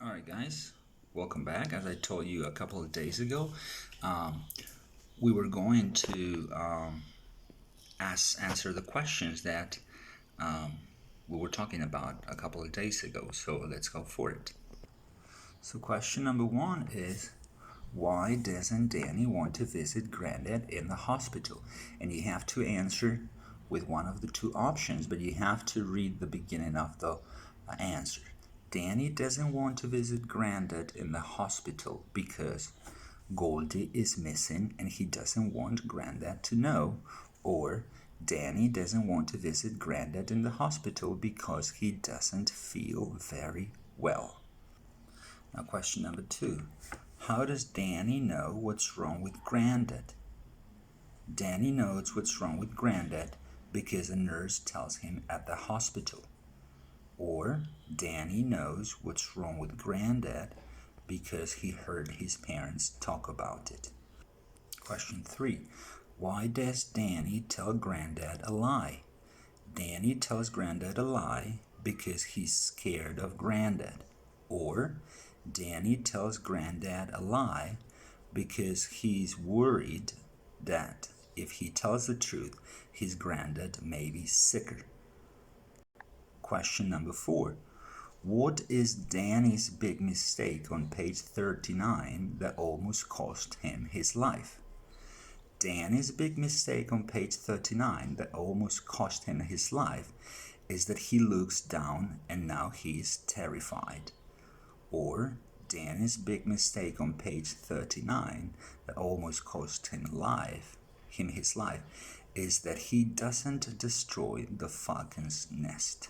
Alright guys, welcome back. As I told you a couple of days ago, we were going to answer the questions that we were talking about a couple of days ago, so let's go for it. So question number 1 is, why doesn't Danny want to visit Grandad in the hospital? And you have to answer with one of the two options, but you have to read the beginning of the answer. Danny doesn't want to visit Grandad in the hospital because Goldie is missing and he doesn't want Grandad to know. Or Danny doesn't want to visit Grandad in the hospital because he doesn't feel very well. Now question number 2. How does Danny know what's wrong with Grandad? Danny knows what's wrong with Grandad because a nurse tells him at the hospital. Or Danny knows what's wrong with Grandad because he heard his parents talk about it. Question 3. Why does Danny tell Grandad a lie? Danny tells Grandad a lie because he's scared of Grandad. Or Danny tells Grandad a lie because he's worried that if he tells the truth, his Grandad may be sicker. Question number 4. What is Danny's big mistake on page 39 that almost cost him his life? Danny's big mistake on page 39 that almost cost him his life is that he looks down and now he is terrified. Or Danny's big mistake on page 39 that almost cost him his life is that he doesn't destroy the falcon's nest.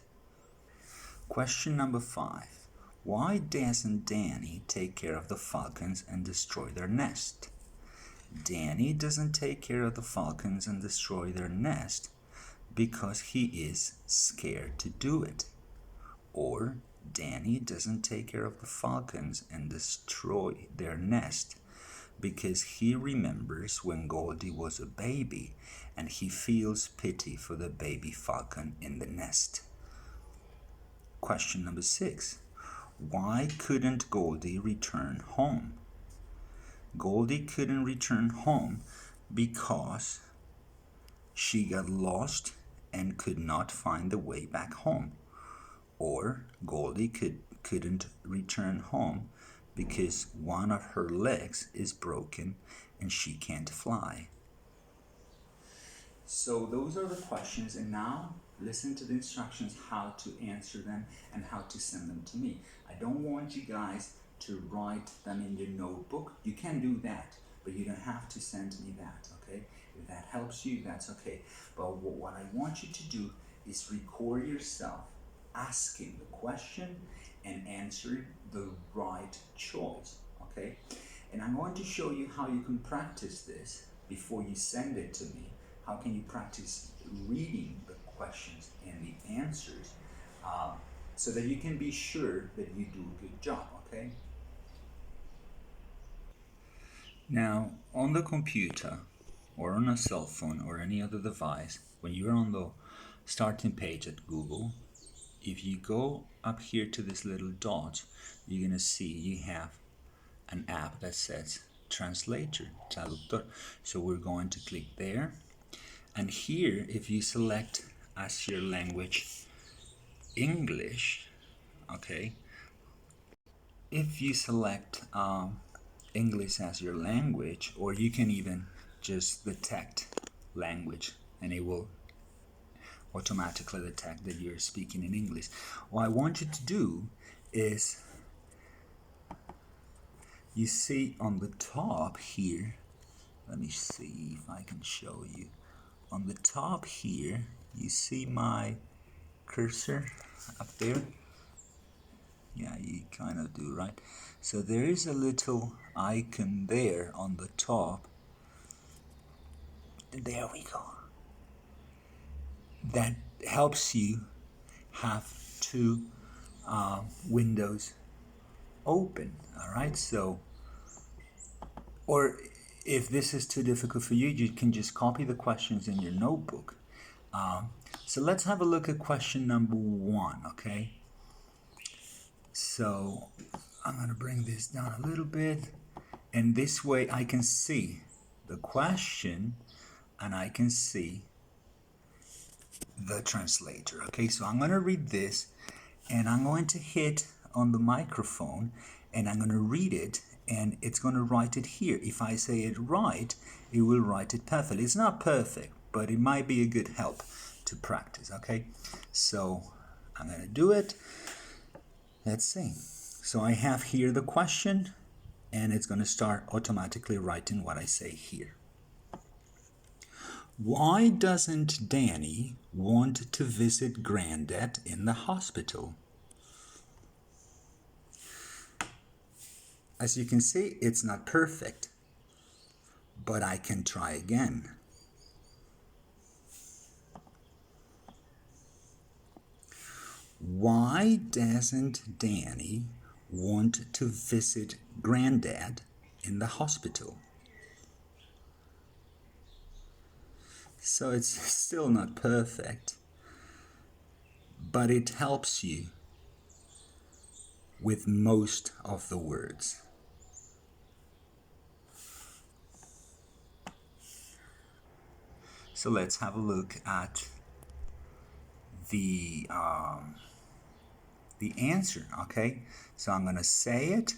Question number 5. Why doesn't Danny take care of the falcons and destroy their nest? Danny doesn't take care of the falcons and destroy their nest because he is scared to do it. Or Danny doesn't take care of the falcons and destroy their nest because he remembers when Goldie was a baby and he feels pity for the baby falcon in the nest. Question number 6. Why couldn't Goldie return home? Goldie couldn't return home because she got lost and could not find the way back home. Or Goldie couldn't return home because one of her legs is broken and she can't fly. So those are the questions, and now listen to the instructions how to answer them and how to send them to me. I don't want you guys to write them in your notebook. You can do that, but you don't have to send me that, okay? If that helps you, that's okay. But what I want you to do is record yourself asking the question and answering the right choice, okay? And I'm going to show you how you can practice this before you send it to me. How can you practice reading the questions and the answers so that you can be sure that you do a good job, okay? Now, on the computer or on a cell phone or any other device, when you're on the starting page at Google, if you go up here to this little dot, you're gonna see you have an app that says Translator, Traductor. So we're going to click there. And here, if you select as your language English, okay, if you select English as your language, or you can even just detect language and it will automatically detect that you're speaking in English. What I want you to do is, you see on the top here, let me see if I can show you. On the top here, you see my cursor up there? Yeah, you kind of do, right? So there is a little icon there on the top. There we go. That helps you have two windows open, all right? So, or if this is too difficult for you, you can just copy the questions in your notebook. So let's have a look at question number 1, okay? So I'm going to bring this down a little bit, and this way I can see the question and I can see the translator. Okay, so I'm going to read this and I'm going to hit on the microphone and I'm going to read it, and it's going to write it here. If I say it right, it will write it perfectly. It's not perfect, but it might be a good help to practice. Okay, so I'm going to do it. Let's see. So I have here the question, and it's going to start automatically writing what I say here. Why doesn't Danny want to visit Grandad in the hospital? As you can see, it's not perfect, but I can try again. Why doesn't Danny want to visit Grandad in the hospital? So it's still not perfect, but it helps you with most of the words. So let's have a look at the answer, okay? So I'm going to say it,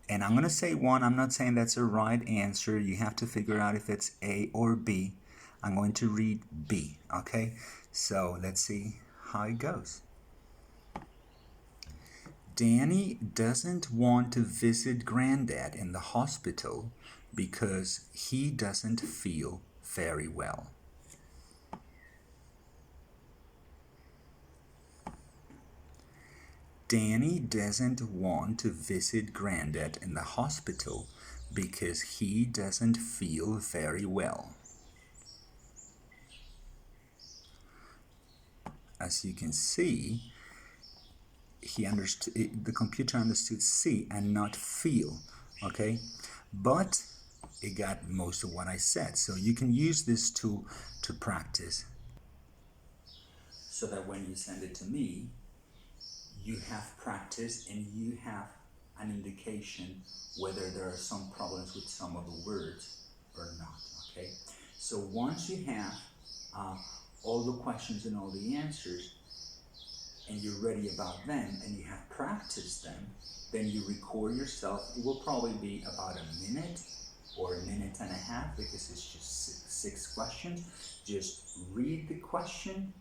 and I'm going to say one. I'm not saying that's a right answer. You have to figure out if it's A or B. I'm going to read B, okay? So let's see how it goes. Danny doesn't want to visit Grandad in the hospital because he doesn't feel very well. Danny doesn't want to visit Grandad in the hospital because he doesn't feel very well. As you can see, the computer understood see and not feel, okay? But it got most of what I said. So you can use this tool to practice so that when you send it to me, you have practice and you have an indication whether there are some problems with some of the words or not, okay? So once you have all the questions and all the answers, and you're ready about them, and you have practiced them, then you record yourself. It will probably be about a minute or a minute and a half because it's just six questions. Just read the question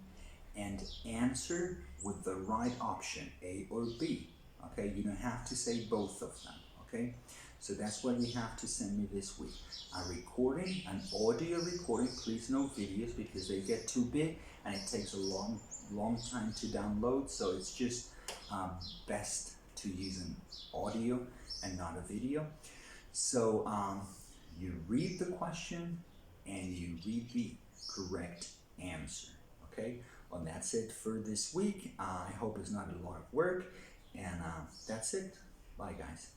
and answer with the right option, A or B, okay? You don't have to say both of them, okay? So that's what you have to send me this week. A recording, an audio recording, please no videos because they get too big and it takes a long time to download, so it's just best to use an audio and not a video. So you read the question and you read the correct answer, okay? Well, that's it for this week. I hope it's not a lot of work, and that's it. Bye, guys.